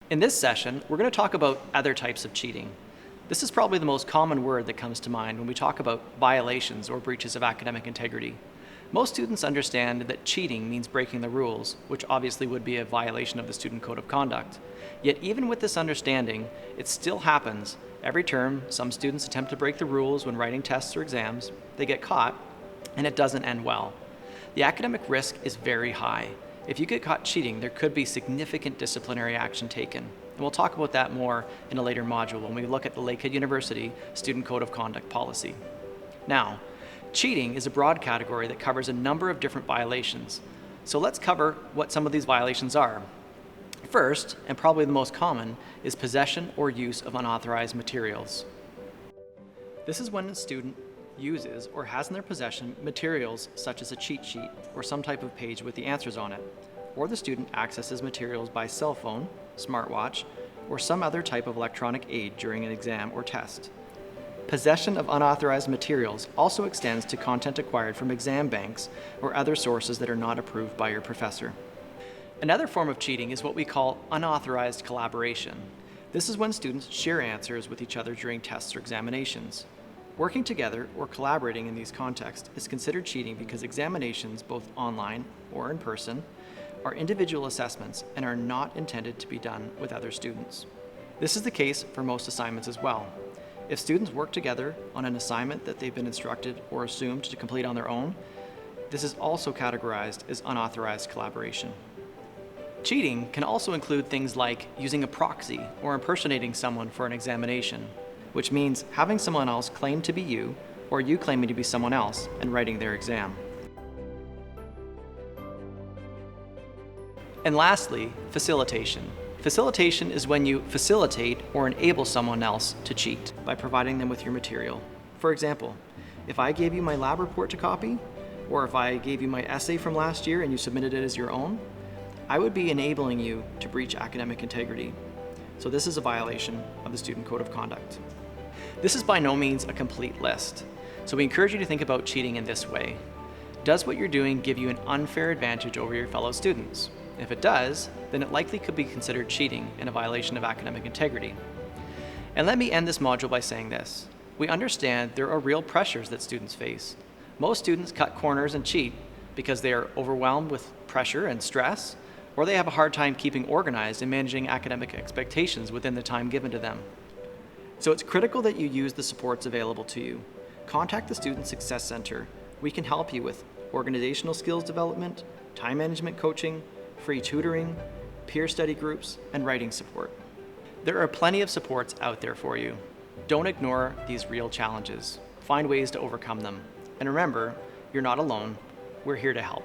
In this session, we're going to talk about other types of cheating. This is probably the most common word that comes to mind when we talk about violations or breaches of academic integrity. Most students understand that cheating means breaking the rules, which obviously would be a violation of the Student Code of Conduct. Yet even with this understanding, it still happens. Every term, some students attempt to break the rules when writing tests or exams. They get caught, and it doesn't end well. The academic risk is very high. If you get caught cheating, there could be significant disciplinary action taken. And we'll talk about that more in a later module when we look at the Lakehead University Student Code of Conduct policy. Now, cheating is a broad category that covers a number of different violations. So let's cover what some of these violations are. First, and probably the most common, is possession or use of unauthorized materials. This is when a student uses or has in their possession materials such as a cheat sheet or some type of page with the answers on it, or the student accesses materials by cell phone, smartwatch, or some other type of electronic aid during an exam or test. Possession of unauthorized materials also extends to content acquired from exam banks or other sources that are not approved by your professor. Another form of cheating is what we call unauthorized collaboration. This is when students share answers with each other during tests or examinations. Working together or collaborating in these contexts is considered cheating because examinations, both online or in person, are individual assessments and are not intended to be done with other students. This is the case for most assignments as well. If students work together on an assignment that they've been instructed or assumed to complete on their own, this is also categorized as unauthorized collaboration. Cheating can also include things like using a proxy or impersonating someone for an examination, which means having someone else claim to be you or you claiming to be someone else and writing their exam. And lastly, facilitation. Facilitation is when you facilitate or enable someone else to cheat by providing them with your material. For example, if I gave you my lab report to copy, or if I gave you my essay from last year and you submitted it as your own, I would be enabling you to breach academic integrity. So this is a violation of the Student Code of Conduct. This is by no means a complete list, so we encourage you to think about cheating in this way. Does what you're doing give you an unfair advantage over your fellow students? If it does, then it likely could be considered cheating and a violation of academic integrity. And let me end this module by saying this. We understand there are real pressures that students face. Most students cut corners and cheat because they are overwhelmed with pressure and stress, or they have a hard time keeping organized and managing academic expectations within the time given to them. So it's critical that you use the supports available to you. Contact the Student Success Center. We can help you with organizational skills development, time management coaching, free tutoring, peer study groups, and writing support. There are plenty of supports out there for you. Don't ignore these real challenges. Find ways to overcome them. And remember, you're not alone. We're here to help.